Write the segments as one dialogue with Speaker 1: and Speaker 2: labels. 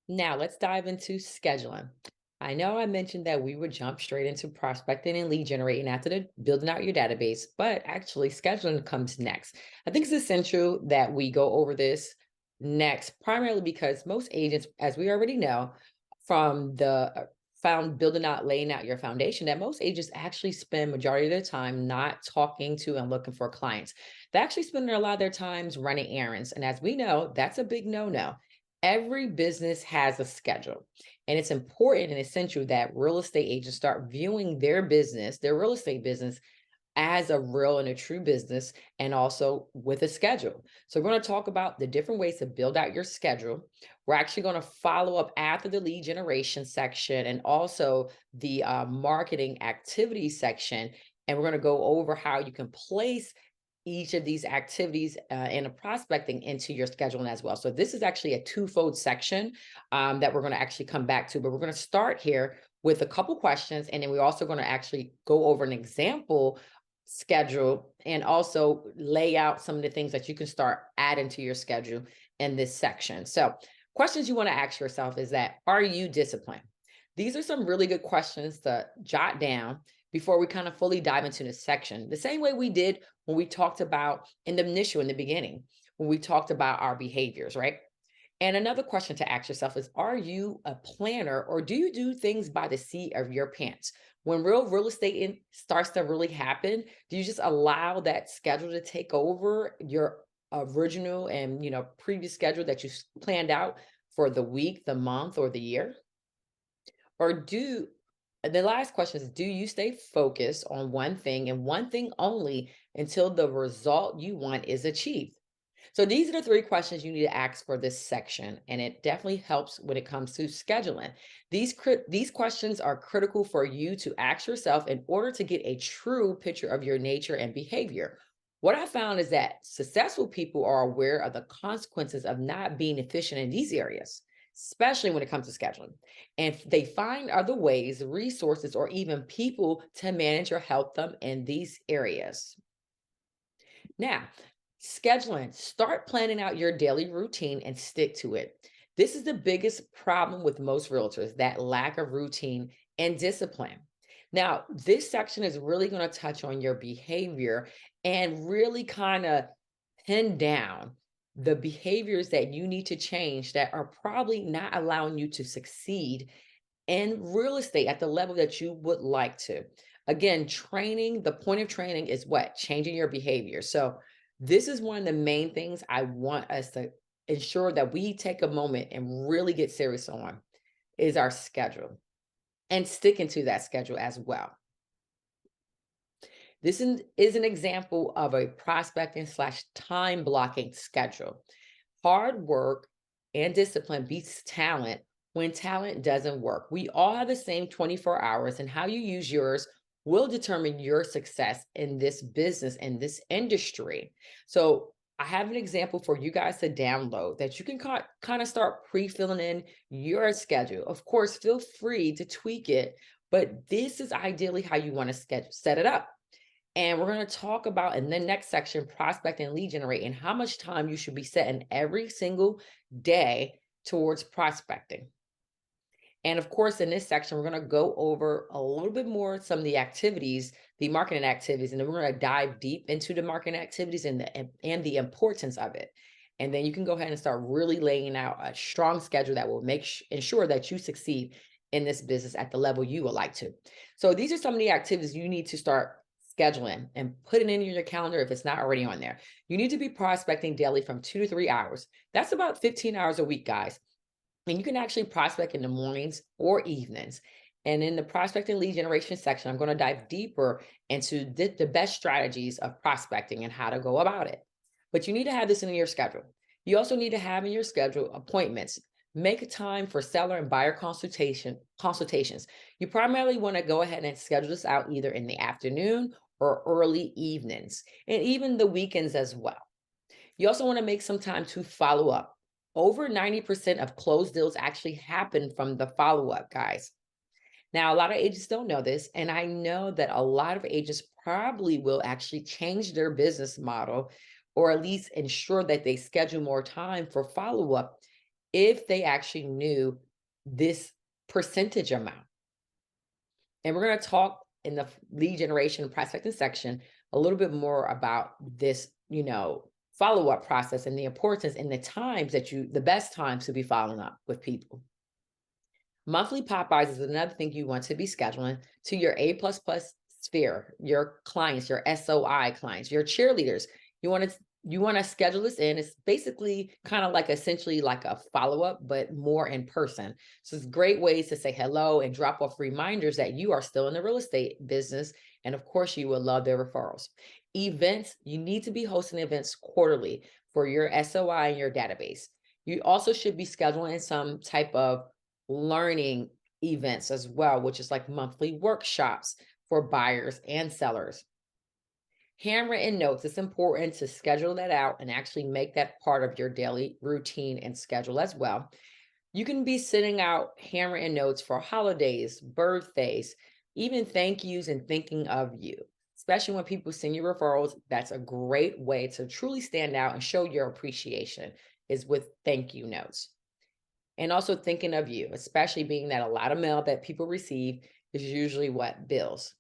Speaker 1: Now let's dive into scheduling. I know I mentioned that we would jump straight into prospecting and lead generating after the building out your database, but actually scheduling comes next. I think it's essential that we go over this next, primarily because most agents, as we already know from the found building out, laying out your foundation, that most agents actually spend majority of their time not talking to and looking for clients. They actually spend a lot of their times running errands. And as we know, that's a big no-no. Every business has a schedule, and it's important and essential that real estate agents start viewing their business, their real estate business, as a real and a true business, and also with a schedule. So, we're going to talk about the different ways to build out your schedule. We're actually going to follow up after the lead generation section and also the marketing activity section. And we're going to go over how you can place each of these activities and a prospecting into your scheduling as well. So this is actually a twofold section that we're going to actually come back to, but we're going to start here with a couple questions, and then we're also going to actually go over an example schedule and also lay out some of the things that you can start adding to your schedule in this section. So questions you want to ask yourself is that, are you disciplined? These are some really good questions to jot down before we kind of fully dive into this section. The same way we did when we talked about in the beginning, when we talked about our behaviors, right? And another question to ask yourself is, are you a planner or do you do things by the seat of your pants? When real estate starts to really happen, do you just allow that schedule to take over your original and previous schedule that you planned out for the week, the month, or the year? Or the last question is, do you stay focused on one thing and one thing only until the result you want is achieved? So these are the three questions you need to ask for this section, and it definitely helps when it comes to scheduling. These questions are critical for you to ask yourself in order to get a true picture of your nature and behavior. What I found is that successful people are aware of the consequences of not being efficient in these areas, especially when it comes to scheduling. And they find other ways, resources, or even people to manage or help them in these areas. Now, scheduling, start planning out your daily routine and stick to it. This is the biggest problem with most realtors, that lack of routine and discipline. Now, this section is really going to touch on your behavior and really kind of pin down the behaviors that you need to change that are probably not allowing you to succeed in real estate at the level that you would like to. Again, training, the point of training is what? Changing your behavior. So, this is one of the main things I want us to ensure that we take a moment and really get serious on is our schedule and sticking to that schedule as well. This is an example of a prospecting slash time blocking schedule. Hard work and discipline beats talent when talent doesn't work. We all have the same 24 hours, and how you use yours will determine your success in this business, in this industry. So, I have an example for you guys to download that you can kind of start pre filling in your schedule. Of course, feel free to tweak it, but this is ideally how you want to set it up. And we're going to talk about in the next section prospect and lead generate and how much time you should be setting every single day towards prospecting. And of course, in this section, we're going to go over a little bit more some of the activities, the marketing activities, and then we're going to dive deep into the marketing activities and the importance of it. And then you can go ahead and start really laying out a strong schedule that will ensure that you succeed in this business at the level you would like to. So these are some of the activities you need to start scheduling and putting in your calendar if it's not already on there. You need to be prospecting daily from 2 to 3 hours. That's about 15 hours a week, guys. And you can actually prospect in the mornings or evenings. And in the prospect and lead generation section, I'm going to dive deeper into the best strategies of prospecting and how to go about it. But you need to have this in your schedule. You also need to have in your schedule appointments. Make a time for seller and buyer consultations. You primarily want to go ahead and schedule this out either in the afternoon or early evenings, and even the weekends as well. You also want to make some time to follow up. Over 90% of closed deals actually happen from the follow up, guys. Now, a lot of agents don't know this, and I know that a lot of agents probably will actually change their business model or at least ensure that they schedule more time for follow up if they actually knew this percentage amount. And we're going to talk in the lead generation and prospecting section a little bit more about this, follow-up process and the importance and the times the best times to be following up with people. Monthly Popeyes is another thing you want to be scheduling to your A plus plus sphere, your clients, your SOI clients, your cheerleaders. You want to schedule this in. It's basically kind of like essentially like a follow-up, but more in person. So it's great ways to say hello and drop off reminders that you are still in the real estate business. And of course, you will love their referrals. Events, you need to be hosting events quarterly for your SOI and your database. You also should be scheduling some type of learning events as well, which is like monthly workshops for buyers and sellers. Handwritten notes, it's important to schedule that out and actually make that part of your daily routine and schedule as well. You can be sending out handwritten notes for holidays, birthdays, even thank yous and thinking of you. Especially when people send you referrals, that's a great way to truly stand out and show your appreciation is with thank you notes. And also thinking of you, especially being that a lot of mail that people receive is usually what bills.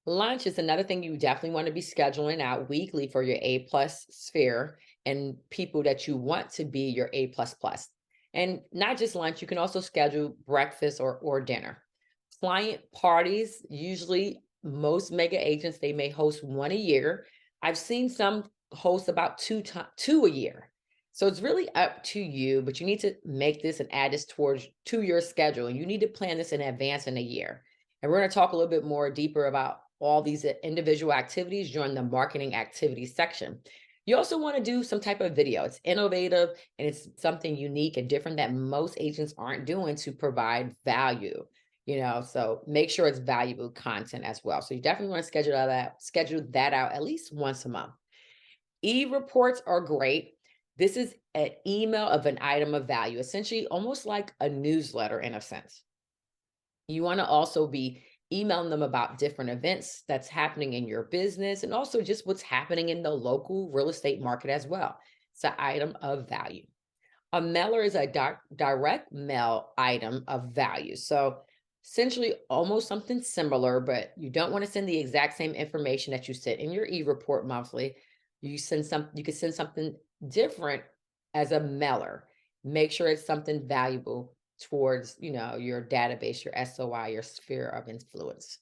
Speaker 1: Lunch is another thing you definitely want to be scheduling out weekly for your A plus sphere and people that you want to be your A plus plus. And not just lunch, you can also schedule breakfast or dinner. Client parties, usually most mega agents, they may host one a year. I've seen some host about two a year. So it's really up to you, but you need to make this and add this towards to your schedule. And you need to plan this in advance in a year. And we're going to talk a little bit more deeper about all these individual activities during the marketing activities section. You also want to do some type of video. It's innovative and it's something unique and different that most agents aren't doing to provide value. So make sure it's valuable content as well. So you definitely want to schedule that out at least once a month. E-reports are great. This is an email of an item of value, essentially almost like a newsletter in a sense. You want to also be emailing them about different events that's happening in your business and also just what's happening in the local real estate market as well. It's an item of value. A mailer is a direct mail item of value. So essentially almost something similar, but you don't want to send the exact same information that you sent in your e-report monthly. You could send something different as a mailer. Make sure it's something valuable towards, your database, your SOI, your sphere of influence.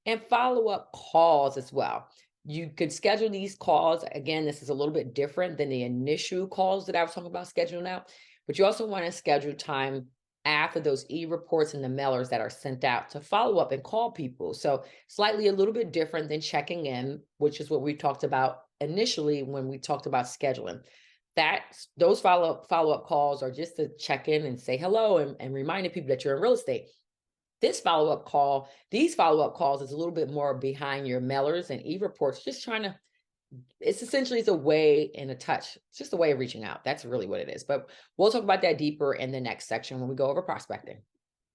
Speaker 1: And follow-up calls as well. You could schedule these calls. Again, this is a little bit different than the initial calls that I was talking about scheduling out, but you also want to schedule time after those e-reports and the mailers that are sent out to follow up and call people. So slightly a little bit different than checking in, which is what we talked about initially when we talked about scheduling. Those follow-up calls are just to check in and say hello and reminding people that you're in real estate. These follow-up calls is a little bit more behind your mailers and e-reports, just trying to, it's a way and a touch. It's just a way of reaching out. That's really what it is. But we'll talk about that deeper in the next section when we go over prospecting.